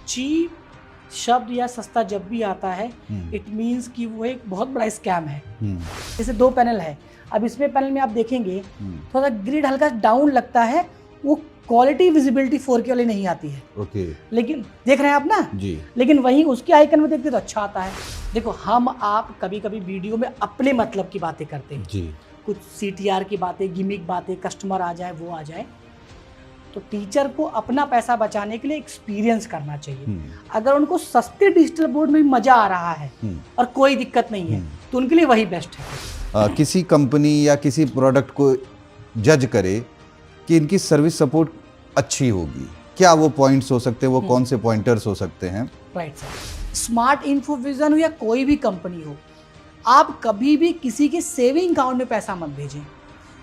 Cheap शब्द या सस्ता जब भी आता है इट मीन्स कि वो एक बहुत बड़ा स्कैम है। जैसे दो पैनल है, अब इसमें पैनल में आप देखेंगे थोड़ा ग्रिड हल्का डाउन लगता है, वो क्वालिटी विजिबिलिटी 4K वाली नहीं आती है। ओके। लेकिन देख रहे हैं आप ना जी। लेकिन वहीं उसके आइकन में देखते तो अच्छा आता है। देखो हम आप कभी कभी वीडियो में अपने मतलब की बातें करते हैं जी। कुछ CTR की बातें, गिमिक बातें, कस्टमर आ जाए वो आ जाए, तो टीचर को अपना पैसा बचाने के लिए एक्सपीरियंस करना चाहिए। अगर उनको सस्ते डिजिटल बोर्ड में मजा आ रहा है और कोई दिक्कत नहीं है तो उनके लिए वही बेस्ट है। किसी कंपनी या किसी प्रोडक्ट को जज करे कि इनकी सर्विस सपोर्ट अच्छी होगी, क्या वो पॉइंट्स हो सकते हैं, वो कौन से पॉइंटर्स हो सकते हैं? Right sir. स्मार्ट इन्फोविजन हो या कोई भी कंपनी हो, आप कभी भी किसी के सेविंग अकाउंट में पैसा मत भेजें।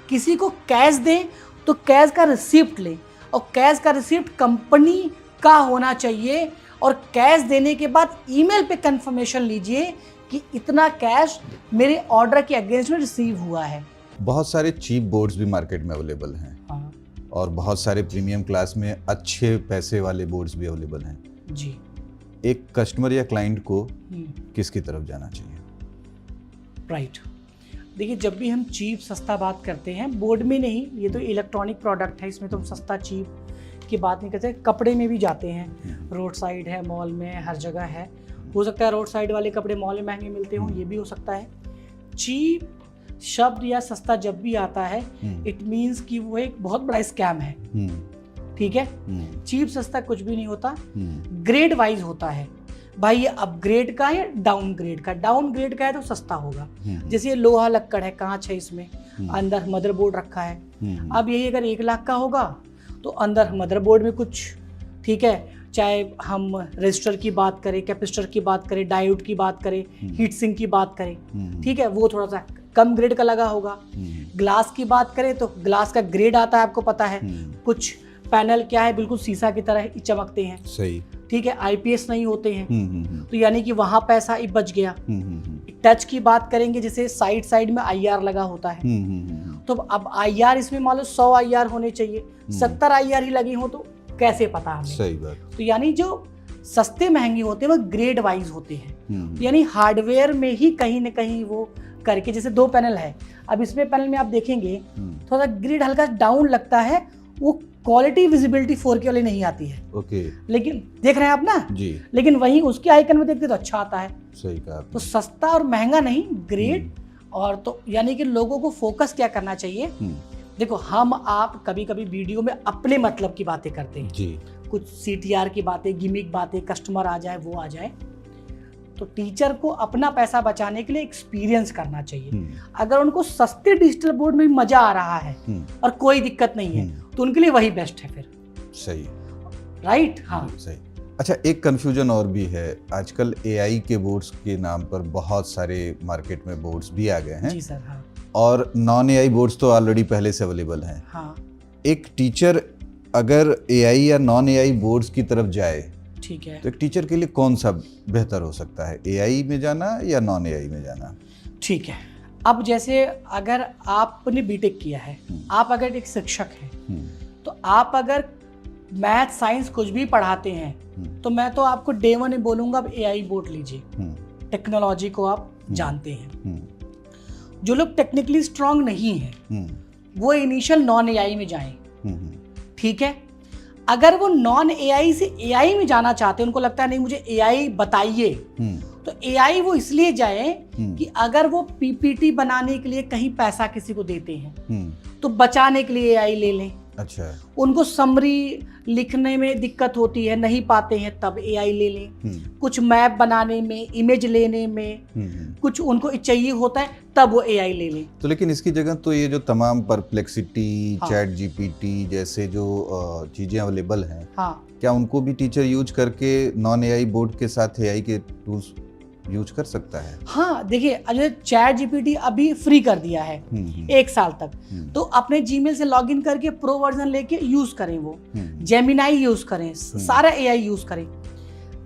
किसी को कैश दें तो कैश का रिसिप्ट लें, और कैश का रिसिप्ट कंपनी का होना चाहिए, और कैश देने के बाद ईमेल पे कंफर्मेशन लीजिए कि इतना कैश मेरे ऑर्डर के अगेंस्ट में रिसीव हुआ है। बहुत सारे चीप बोर्ड्स भी मार्केट में अवेलेबल हैं। हाँ और बहुत सारे प्रीमियम क्लास में अच्छे पैसे वाले बोर्ड्स भी अवेलेबल हैं जी। एक कस्टमर या क्लाइंट को किसकी तरफ जाना चाहिए? राइट। देखिए जब भी हम चीप सस्ता बात करते हैं, बोर्ड में नहीं, ये तो इलेक्ट्रॉनिक प्रोडक्ट है, इसमें तो हम सस्ता चीप की बात नहीं करते। कपड़े में भी जाते हैं, रोड साइड है, मॉल में, हर जगह है। हो सकता है रोड साइड वाले कपड़े मॉल में महंगे मिलते हों, ये भी हो सकता है। चीप शब्द या सस्ता जब भी आता है इट मीन्स कि वो एक बहुत बड़ा स्कैम है। ठीक है। चीप सस्ता कुछ भी नहीं होता, ग्रेड वाइज होता है। भाई ये अपग्रेड का है, डाउन ग्रेड का। डाउन ग्रेड का है तो सस्ता होगा। जैसे ये लोहा लक्कड़ है, कांच है, इसमें अंदर मदरबोर्ड रखा है। अब यही अगर 1 लाख का होगा तो अंदर मदरबोर्ड में कुछ, ठीक है, चाहे हम रजिस्टर की बात करें, कैपेसिटर की बात करें, डायोड की बात करें, हीट सिंक की बात करें, ठीक है, वो थोड़ा सा कम ग्रेड का लगा होगा। ग्लास की बात करें तो ग्लास का ग्रेड आता है, आपको पता है। कुछ पैनल क्या है, बिल्कुल शीशा की तरह चमकते हैं। सही। ठीक है, IPS नहीं होते हैं, तो यानी कि वहां पैसा ही बच गया। टच की बात करेंगे, जैसे साइड में IR लगा होता है, तो अब IR इसमें मान लो 100 IR होने चाहिए, 70 IR ही लगी हो तो कैसे पता हमें? सही बात। तो यानी जो सस्ते महंगे होते हैं वो ग्रेड वाइज होते हैं, यानी हार्डवेयर में ही कहीं ना कहीं वो करके। जैसे दो पैनल है, अब इसमें पैनल में आप देखेंगे थोड़ा ग्रिड हल्का डाउन लगता है, वो क्वालिटी विजिबिलिटी 4K वाली नहीं आती है। ओके। लेकिन देख रहे हैं आप ना जी। लेकिन वहीं उसके आइकन में देखते तो अच्छा आता है। सही कहा। तो सस्ता और महंगा नहीं, ग्रेड। और तो यानी कि लोगों को फोकस क्या करना चाहिए। देखो हम आप कभी कभी वीडियो में अपने मतलब की बातें करते हैं जी, कुछ CTR की बातें, गिमिक बातें, कस्टमर आ जाए वो आ जाए, तो टीचर को अपना पैसा बचाने के लिए एक्सपीरियंस करना चाहिए। अगर उनको सस्ते डिजिटल बोर्ड में मजा आ रहा है और कोई दिक्कत नहीं है तो उनके लिए वही बेस्ट है फिर। सही। राइट। हाँ सही। अच्छा, एक कंफ्यूजन और भी है, आजकल AI के बोर्ड्स के नाम पर बहुत सारे मार्केट में बोर्ड्स भी आ गए हैं। जी सर। हाँ। और नॉन AI बोर्ड्स तो ऑलरेडी पहले से अवेलेबल हैं। हाँ। एक टीचर अगर AI या नॉन AI बोर्ड्स की तरफ जाए, ठीक है, तो एक टीचर के लिए कौन सा बेहतर हो सकता है, AI में जाना या नॉन AI में जाना? ठीक है। अब जैसे अगर आपने बीटेक किया है, आप अगर एक शिक्षक हैं, तो आप अगर मैथ साइंस कुछ भी पढ़ाते हैं तो मैं तो आपको डे 1 में बोलूंगा अब AI बोर्ड लीजिए। टेक्नोलॉजी को आप जानते हैं। जो लोग टेक्निकली स्ट्रांग नहीं है वो इनिशियल नॉन AI में जाएं। ठीक है। अगर वो नॉन AI से AI में जाना चाहते हैं, उनको लगता है नहीं मुझे AI बताइए, तो AI वो इसलिए जाए कि अगर वो PPT बनाने के लिए कहीं पैसा किसी को देते हैं तो बचाने के लिए AI ले लें। अच्छा। उनको समरी लिखने में दिक्कत होती है, नहीं पाते हैं, तब AI ले लें। कुछ मैप बनाने में, इमेज लेने में कुछ उनको चाहिए होता है, तब वो AI ले लें। तो लेकिन इसकी जगह तो ये जो तमाम परप्लेक्सिटी, चैट GPT जैसे जो चीजें अवेलेबल हैं, हाँ, क्या उनको भी टीचर यूज करके नॉन AI बोर्ड के साथ AI के टूल्स यूज कर सकता है? हाँ, देखिए अगर चैट GPT अभी फ्री कर दिया है 1 साल तक, तो अपने Gmail से लॉगिन करके प्रो वर्जन लेके यूज करें, वो जेमिनाई यूज करें, सारा AI यूज करें।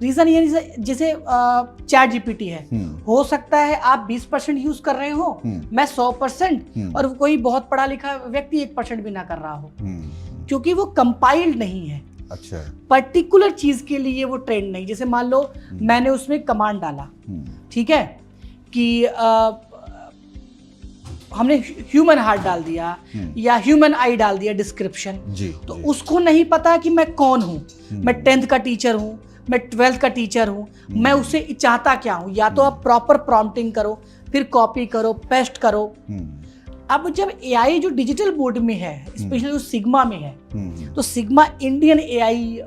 रीजन ये जैसे चैट GPT है, हो सकता है आप 20% यूज कर रहे हो, मैं 100%, और कोई बहुत पढ़ा लिखा व्यक्ति 1% भी ना कर रहा हो, क्योंकि वो कंपाइल्ड नहीं है। अच्छा, पर्टिकुलर चीज के लिए वो ट्रेंड नहीं। जैसे मान लो मैंने उसमें कमांड डाला, ठीक है, कि हमने ह्यूमन हार्ट डाल दिया या ह्यूमन आई डाल दिया डिस्क्रिप्शन, तो उसको नहीं पता कि मैं कौन हूँ, मैं 10th का टीचर हूँ, मैं 12th का टीचर हूँ, मैं उससे चाहता क्या हूँ। या तो आप प्रॉपर प्रॉम्प्टिंग करो, फिर कॉपी करो, पेस्ट करो। अब जब एआई जो डिजिटल बोर्ड में है, स्पेशली जो सिग्मा में है, तो सिग्मा इंडियन एआई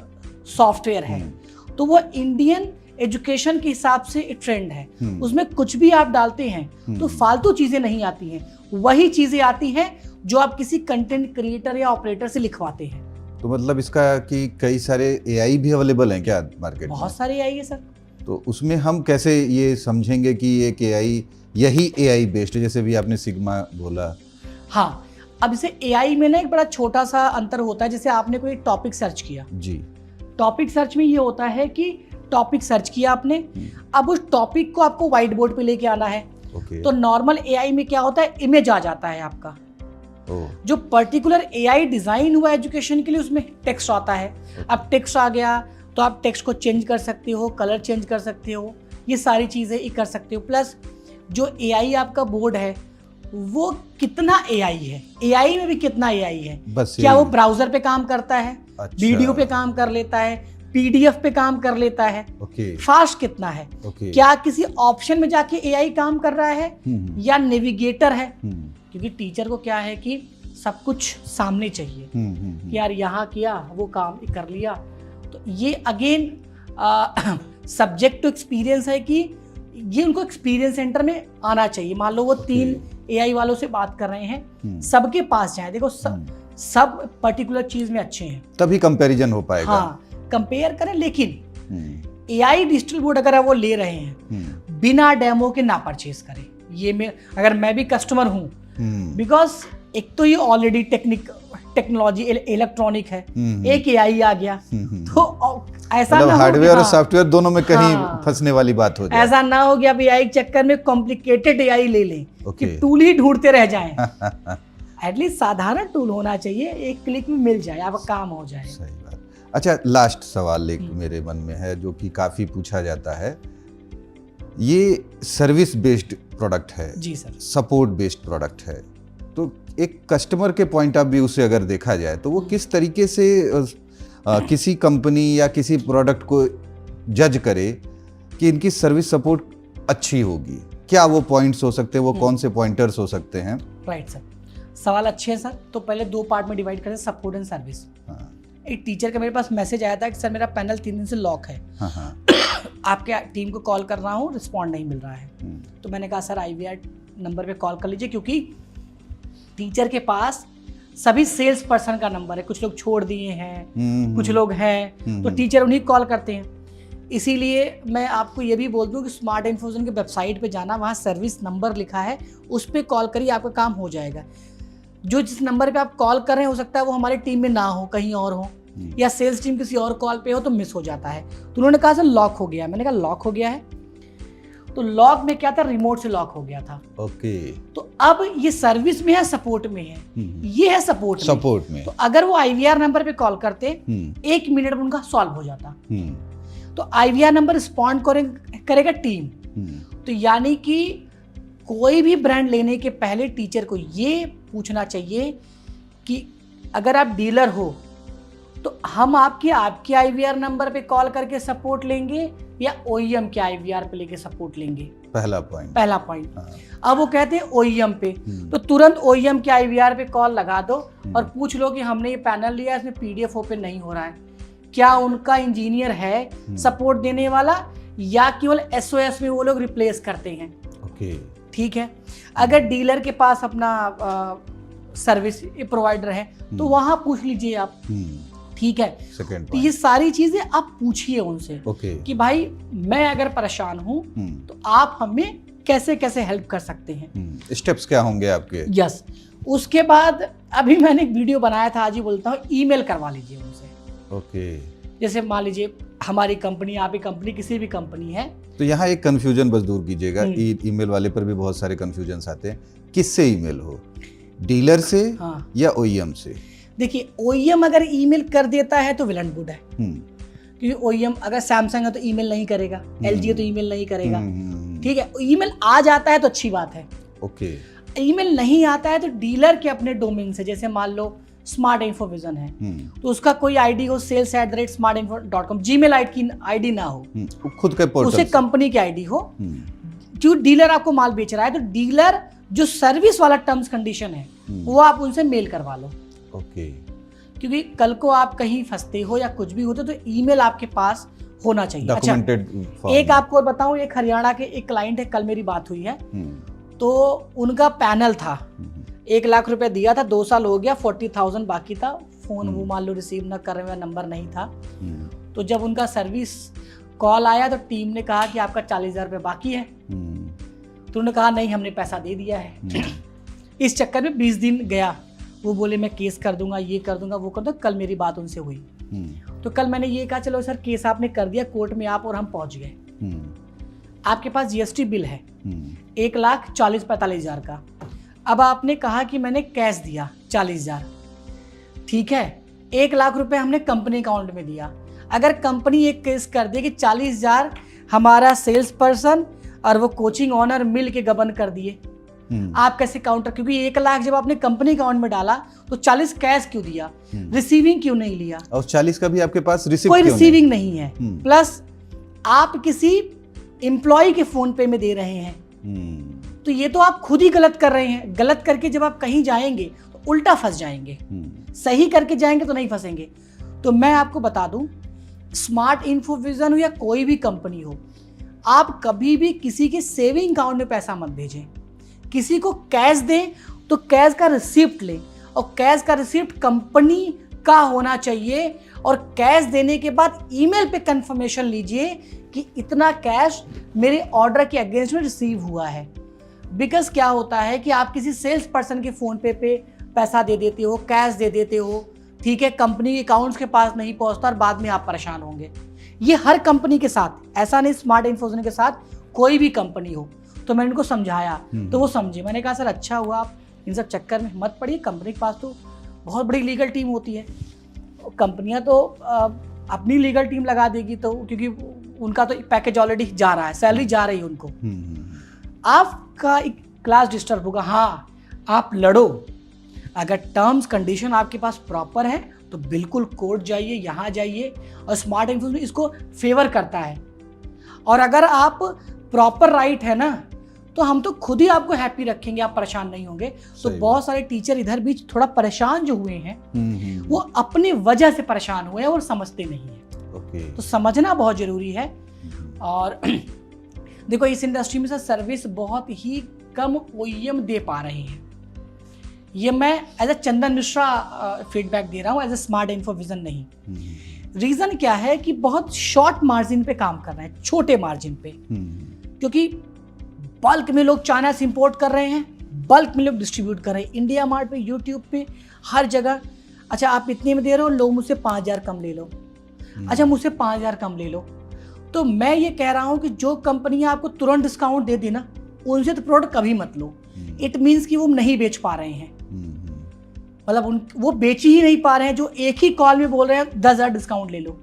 सॉफ्टवेयर है, तो वो इंडियन एजुकेशन के हिसाब से ट्रेंड है। उसमें कुछ भी आप डालते हैं तो फालतू चीजें नहीं आती हैं, वही चीजें आती हैं जो आप किसी कंटेंट क्रिएटर या ऑपरेटर से लिखवाते हैं। तो मतलब इसका कि कई सारे एआई भी अवेलेबल हैं क्या मार्केट में? बहुत सारे एआई है सर। तो उसमें हम कैसे ये समझेंगे कि एक एआई यही एआई बेस्ड है, जैसे भी आपने सिग्मा बोला? हाँ, अब इसे एआई में ना एक बड़ा छोटा सा अंतर होता है। जैसे आपने कोई टॉपिक सर्च किया जी, टॉपिक सर्च में ये होता है कि टॉपिक सर्च किया आपने, अब उस टॉपिक को आपको व्हाइट बोर्ड पे लेके आना है। तो नॉर्मल एआई में क्या होता है, इमेज आ जाता है आपका। जो पर्टिकुलर एआई डिजाइन हुआ एजुकेशन के लिए, उसमें टेक्स्ट आता है। अब टेक्स्ट आ गया तो आप टेक्स्ट को चेंज कर सकते हो, कलर चेंज कर सकते हो, ये सारी चीजें कर सकते हो। प्लस जो एआई आपका बोर्ड है वो कितना एआई है, एआई में भी कितना एआई है, क्या वो ब्राउजर पे काम करता है, वीडियो पे काम कर लेता है, पीडीएफ पे काम कर लेता है, फास्ट कितना है, क्या किसी ऑप्शन में जाके एआई काम कर रहा है या नेविगेटर है। क्योंकि टीचर को क्या है कि सब कुछ सामने चाहिए कि यार यहाँ किया वो काम कर लिया। तो ये अगेन सब्जेक्ट टू एक्सपीरियंस है कि ये उनको एक्सपीरियंस सेंटर में आना चाहिए। मान लो वो 3 एआई वालों से बात कर रहे हैं, सबके पास जाए, देखो सब पर्टिकुलर चीज में अच्छे हैं, तभी कंपैरिजन हो पाएगा। हाँ, कंपेयर करें। लेकिन एआई डिजिटल बोर्ड अगर वो ले रहे हैं बिना डेमो के, ना परचेज करें। ये अगर मैं भी कस्टमर हूँ, बिकॉज एक तो ये ऑलरेडी टेक्नोलॉजी इलेक्ट्रॉनिक है, एक एआई आ गया, तो ऐसा मतलब हार्डवेयर और सॉफ्टवेयर दोनों में कहीं फंसने वाली बात हो जाए। ऐसा ना हो गया एआई के चक्कर में कॉम्प्लिकेटेड एआई ले लें कि टूल ही ढूंढते रह जाएं। एटलीस्ट साधारण टूल होना चाहिए, एक क्लिक में मिल जाए, आपका काम हो जाए। सही बात। अच्छा, लास्ट सवाल एक मेरे मन में है जो कि काफी पूछा जाता है। ये सर्विस बेस्ड प्रोडक्ट है जी सर, सपोर्ट बेस्ड प्रोडक्ट है, तो एक कस्टमर के पॉइंट ऑफ व्यू से अगर देखा जाए तो वो किस तरीके से किसी कंपनी या किसी प्रोडक्ट को जज करे कि इनकी सर्विस सपोर्ट अच्छी होगी? क्या वो पॉइंट्स हो सकते हैं, वो कौन से पॉइंटर्स हो सकते हैं? राइट सर, सवाल अच्छे हैं सर। तो पहले 2 पार्ट में डिवाइड करें, सपोर्ट एंड सर्विस। एक टीचर का मेरे पास मैसेज आया था कि सर मेरा पैनल 3 दिन से लॉक है, आपके टीम को कॉल कर रहा हूँ, रिस्पॉन्ड नहीं मिल रहा है। तो मैंने कहा सर IVR नंबर पे कॉल कर लीजिए, क्योंकि टीचर के पास सभी सेल्स पर्सन का नंबर है, कुछ लोग छोड़ दिए हैं, कुछ लोग हैं, तो टीचर उन्हीं कॉल करते हैं। इसीलिए मैं आपको ये भी बोल दूं कि स्मार्ट इन्फोजन के वेबसाइट पे जाना, वहाँ सर्विस नंबर लिखा है, उस पर कॉल करिए, आपका काम हो जाएगा। जो जिस नंबर पे आप कॉल कर रहे हैं हो सकता है वो हमारी टीम में ना हो, कहीं और हो, या सेल्स टीम किसी और कॉल पे हो, तो मिस हो जाता है। तो उन्होंने कहा सर लॉक हो गया। मैंने कहा लॉक हो गया है, तो लॉक में क्या था, रिमोट से लॉक हो गया था। तो अब ये सर्विस में है, सपोर्ट में है, ये है सपोर्ट में। तो अगर वो IVR नंबर पे कॉल करते 1 मिनट में उनका सॉल्व हो जाता। तो IVR नंबर रिस्पॉन्ड करेगा टीम। तो यानी कि कोई भी ब्रांड लेने के पहले टीचर को ये पूछना चाहिए कि अगर आप डीलर हो तो हम आपके IVR नंबर पे कॉल करके सपोर्ट लेंगे या OEM के IVR पे लेके सपोर्ट लेंगे। पहला पॉइंट। अब वो कहते हैं OEM पे, तो तुरंत OEM के IVR पे कॉल लगा दो और पूछ लो कि हमने ये पैनल लिया, इसमें PDF ओपन नहीं हो रहा है, क्या उनका इंजीनियर है सपोर्ट देने वाला या केवल SOS में वो लोग रिप्लेस करते हैं। ठीक है, अगर डीलर के पास अपना सर्विस प्रोवाइडर है तो वहां पूछ लीजिए आप। ठीक है, तो ये सारी चीजें आप पूछिए उनसे कि भाई मैं अगर परेशान हूं तो आप हमें कैसे कैसे हेल्प कर सकते हैं, स्टेप्स क्या होंगे आपके। यस, उसके बाद अभी मैंने एक वीडियो बनाया था, आज ही बोलता हूँ, ईमेल करवा लीजिए उनसे। जैसे मान लीजिए हमारी कंपनी, आपकी कंपनी, किसी भी कंपनी है, तो यहाँ एक कंफ्यूजन बस दूर कीजिएगा। ईमेल वाले पर भी बहुत सारे कंफ्यूजन आते हैं, किससे ईमेल हो, डीलर से या OEM से? देखिए OEM अगर ईमेल कर देता है तो वेल एंड गुड है, क्योंकि OEM अगर सैमसंग है तो ईमेल नहीं करेगा, LG है तो ईमेल नहीं करेगा, ठीक है। ईमेल आ जाता है तो अच्छी बात है। ओके। ईमेल नहीं आता है तो डीलर के अपने डोमेन से, जैसे मान लो स्मार्ट इन्फोविजन है तो उसका कोई आईडी हो sales@smartinfo.com, जीमेल आईडी ना हो, खुद के पोर्टल उसे कंपनी की आईडी हो। जो डीलर आपको माल बेच रहा है तो डीलर जो सर्विस वाला टर्म्स कंडीशन है वो आप उनसे मेल करवा लो। ओके। क्योंकि कल को आप कहीं फंसते हो या कुछ भी होते तो ईमेल आपके पास होना चाहिए। अच्छा, एक आपको बताऊं, एक हरियाणा के एक क्लाइंट है, कल मेरी बात हुई है, तो उनका पैनल था, 1 लाख रुपए दिया था, 2 साल हो गया, 40,000 बाकी था, फोन वो मान लो रिसीव ना कर रहे, नंबर नहीं था। तो जब उनका सर्विस कॉल आया तो टीम ने कहा कि आपका 40,000 रुपये बाकी है, तो उन्होंने कहा नहीं हमने पैसा दे दिया है। इस चक्कर में 20 दिन गया, वो बोले मैं केस कर दूंगा, ये कर दूंगा, वो कर दूंगा। कल मेरी बात उनसे हुई तो कल मैंने ये कहा चलो सर केस आपने कर दिया कोर्ट में, आप और हम पहुंच गए, आपके पास GST बिल है 1,40,45,000 का, अब आपने कहा कि मैंने कैश दिया 40,000, ठीक है, 1 लाख रुपए हमने कंपनी अकाउंट में दिया। अगर कंपनी एक केस कर दे कि 40,000 हमारा सेल्स पर्सन और वो कोचिंग ऑनर मिल के गबन कर दिए, आप कैसे काउंटर, क्योंकि 1 लाख जब आपने कंपनी अकाउंट में डाला तो 40 कैश क्यों दिया, रिसीविंग क्यों नहीं लिया, और 40 का भी आपके पास रिसीव कोई रिसीविंग नहीं है, प्लस आप किसी एम्प्लॉय के फोन पे में दे रहे हैं, तो ये तो आप खुद ही गलत कर रहे हैं। गलत करके जब आप कहीं जाएंगे तो उल्टा फंस जाएंगे, सही करके जाएंगे तो नहीं फंसेंगे। तो मैं आपको बता दूं, स्मार्ट इन्फोविजन हो या कोई भी कंपनी हो, आप कभी भी किसी के सेविंग अकाउंट में पैसा मत भेजें। किसी को कैश दें तो कैश का रिसिप्ट लें, और कैश का रिसिप्ट कंपनी का होना चाहिए, और कैश देने के बाद ईमेल पे कंफर्मेशन लीजिए कि इतना कैश मेरे ऑर्डर के अगेंस्ट में रिसीव हुआ है। बिकॉज क्या होता है कि आप किसी सेल्स पर्सन के फोन पे पैसा दे देते हो, कैश दे देते हो, ठीक है, कंपनी के अकाउंट्स के पास नहीं पहुंचता और बाद में आप परेशान होंगे। ये हर कंपनी के साथ, ऐसा नहीं स्मार्ट इन्फोविजन के साथ, कोई भी कंपनी हो। तो मैंने उनको समझाया तो वो समझे। मैंने कहा सर अच्छा हुआ आप इन सब चक्कर में मत पड़िए, कंपनी के पास तो बहुत बड़ी लीगल टीम होती है, कंपनियां तो अपनी लीगल टीम लगा देगी, तो क्योंकि उनका तो पैकेज ऑलरेडी जा रहा है, सैलरी जा रही है उनको। आपका एक क्लास डिस्टर्ब होगा, हाँ आप लड़ो, अगर टर्म्स कंडीशन आपके पास प्रॉपर है तो बिल्कुल कोर्ट जाइए, यहाँ जाइए, और स्मार्ट इन्फोविजन इसको फेवर करता है। और अगर आप प्रॉपर राइट है ना, तो हम तो खुद ही आपको हैप्पी रखेंगे, आप परेशान नहीं होंगे। तो बहुत सारे टीचर इधर बीच थोड़ा परेशान जो हुए हैं वो अपनी वजह से परेशान हुए हैं और समझते नहीं है। तो समझना बहुत जरूरी है। और देखो इस इंडस्ट्री में से सर्विस बहुत ही कम OEM दे पा रहे हैं। ये मैं as a Chandan Mishra feedback दे रहा हूँ, एज ए स्मार्ट इन्फोविजन नहीं। रीजन क्या है कि बहुत शॉर्ट मार्जिन पे काम कर रहे हैं, छोटे मार्जिन पे, क्योंकि बल्क में लोग चाइना से इंपोर्ट कर रहे हैं, बल्क में लोग डिस्ट्रीब्यूट कर रहे हैं, इंडिया मार्ट पे, यूट्यूब पे, हर जगह। अच्छा आप इतने में दे रहे हो, लो मुझसे 5,000 कम ले लो, अच्छा मुझसे 5,000 कम ले लो। तो मैं ये कह रहा हूँ कि जो कंपनियां आपको तुरंत डिस्काउंट दे दी ना, उनसे तो प्रोडक्ट कभी मत लो। इट मीन्स कि वो नहीं बेच पा रहे हैं, मतलब वो बेच ही नहीं पा रहे हैं, जो एक ही कॉल में बोल रहे हैं 10,000 डिस्काउंट ले लो।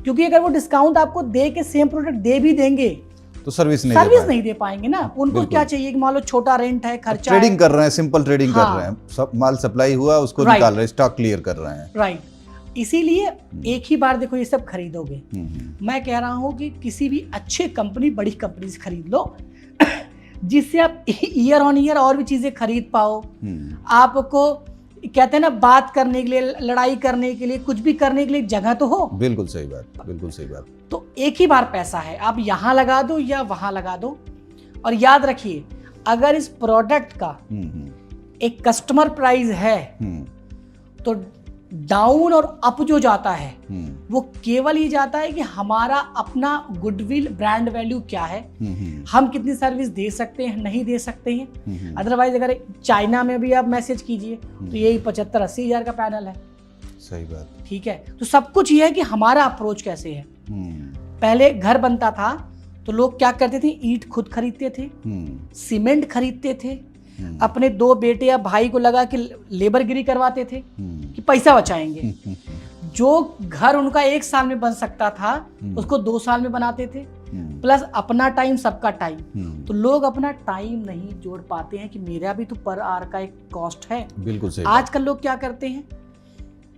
क्योंकि अगर वो डिस्काउंट आपको दे के सेम प्रोडक्ट दे भी देंगे तो सर्विस नहीं दे पाएंगे ना। उनको क्या चाहिए कि मान लो छोटा रेंट है, खर्चा ट्रेडिंग कर रहे हैं, सिंपल ट्रेडिंग कर रहे हैं, सब माल सप्लाई हुआ उसको निकाल रहे हैं, स्टॉक क्लियर कर रहे हैं, राइट। इसीलिए एक ही बार देखो ये सब खरीदोगे। मैं कह रहा हूँ कि किसी भी अच्छे कंपनी, बड़ी कंपनी से खरीद लो, जिससे आप ईयर ऑन ईयर और भी चीजें खरीद पाओ। आपको कहते हैं ना, बात करने के लिए, लड़ाई करने के लिए, कुछ भी करने के लिए जगह तो हो। बिल्कुल सही बात, बिल्कुल सही बात। तो एक ही बार पैसा है, आप यहाँ लगा दो या वहां लगा दो। और याद रखिए, अगर इस प्रोडक्ट का एक कस्टमर प्राइस है तो डाउन और अप जो जाता है वो केवल ये जाता है कि हमारा अपना गुडविल, ब्रांड वैल्यू क्या है, हम कितनी सर्विस दे सकते हैं, नहीं दे सकते हैं। अदरवाइज अगर चाइना में भी आप मैसेज कीजिए तो यही 75-80 हज़ार का पैनल है। सही बात, ठीक है। तो सब कुछ ये है कि हमारा अप्रोच कैसे है। पहले घर बनता था तो लोग क्या करते थे, ईंट खुद खरीदते थे, सीमेंट खरीदते थे, अपने 2 बेटे या भाई को लगा कि लेबरगिरी करवाते थे कि पैसा बचाएंगे। जो घर उनका 1 साल में बन सकता था उसको 2 साल में बनाते थे, प्लस अपना टाइम, सबका टाइम। तो लोग अपना टाइम नहीं जोड़ पाते हैं कि मेरा भी तो पर आवर का एक कॉस्ट है। बिल्कुल सही। आजकल लोग क्या करते हैं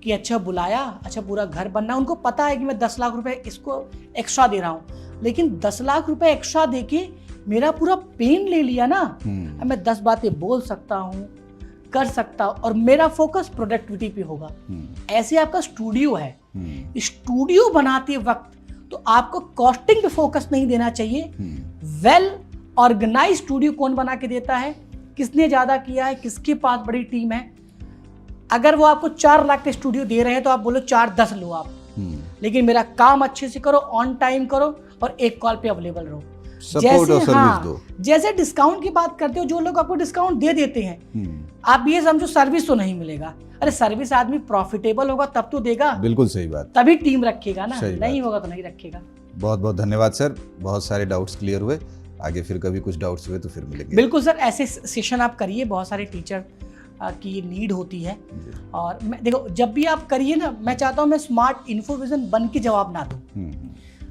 कि अच्छा बुलाया, अच्छा पूरा घर बनना, उनको पता है कि मैं 10 लाख रुपए इसको एक्स्ट्रा दे रहा हूँ, लेकिन 10 लाख रुपए एक्स्ट्रा देके मेरा पूरा पेन ले लिया ना। अब मैं 10 बातें बोल सकता हूँ, कर सकता हूँ, और मेरा फोकस प्रोडक्टिविटी पे होगा। ऐसे आपका स्टूडियो है, स्टूडियो बनाते वक्त तो आपको कॉस्टिंग पे फोकस नहीं देना चाहिए। वेल ऑर्गेनाइज स्टूडियो कौन बना के देता है, किसने ज्यादा किया है, किसके पास बड़ी टीम है। अगर वो आपको 4 लाख के स्टूडियो दे रहे हैं तो आप बोलो 4-10 लो आप, लेकिन मेरा काम अच्छे से करो, ऑन टाइम करो और एक कॉल पे अवेलेबल रहो। सपोर्ट और सर्विस दो। जैसे डिस्काउंट की बात करते हो, जो लोग आपको डिस्काउंट दे देते हैं, आप ये समझो सर्विस तो नहीं मिलेगा। अरे सर्विस आदमी प्रॉफिटेबल होगा तब तो देगा। बिल्कुल सही बात। तभी टीम रखेगा ना, नहीं होगा तो नहीं रखेगा। बहुत बहुत धन्यवाद सर, बहुत सारे डाउट्स क्लियर हुए। आगे फिर कभी कुछ डाउट्स हुए तो फिर मिलेंगे। बिल्कुल सर, ऐसे सेशन आप करिए, बहुत सारे टीचर की नीड होती है। और मैं देखो, जब भी आप करिए ना, मैं चाहता हूँ मैं स्मार्ट इन्फोविजन बन के जवाब ना दूँ।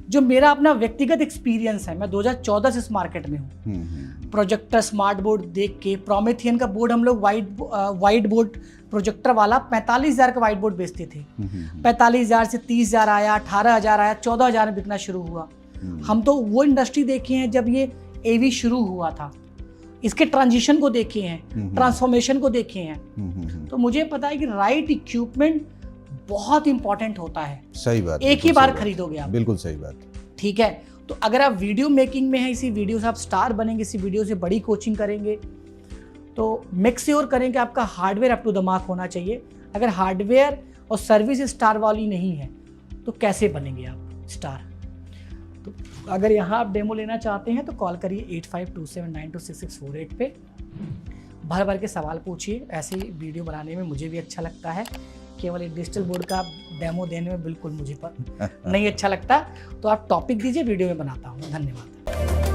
जो मेरा अपना व्यक्तिगत एक्सपीरियंस है, मैं 2014 से इस मार्केट में हूँ। प्रोजेक्टर स्मार्ट बोर्ड देख के, प्रोमेथियन का बोर्ड हम लोग वाइट बोर्ड प्रोजेक्टर वाला 45,000 का वाइट बोर्ड बेचते थे। 45,000 से 30,000 आया, 18,000 आया, 14,000 में बिकना शुरू हुआ। हम तो वो इंडस्ट्री देखे हैं जब ये एवी शुरू हुआ था, इसके ट्रांजिशन को देखे हैं, ट्रांसफॉर्मेशन को देखे हैं। तो मुझे पता है कि राइट इक्विपमेंट बहुत इंपॉर्टेंट होता है। सही बात। एक ही बार खरीदोगे आप। बिल्कुल सही बात। ठीक है, तो अगर आप वीडियो मेकिंग में हैं, इसी वीडियो से आप स्टार बनेंगे, इसी वीडियो से बड़ी कोचिंग करेंगे, तो मेक श्योर करें कि आपका hardware up to the mark होना चाहिए। अगर हार्डवेयर और सर्विस स्टार वाली नहीं है तो कैसे बनेंगे आप स्टार। तो अगर यहाँ आप डेमो लेना चाहते हैं तो कॉल करिए 8527926648 पे। भर भर के सवाल पूछिए, ऐसे वीडियो बनाने में मुझे भी अच्छा लगता है। केवल एक डिजिटल बोर्ड का डेमो देने में बिल्कुल मुझे पर नहीं अच्छा लगता। तो आप टॉपिक दीजिए, वीडियो में बनाता हूँ। धन्यवाद।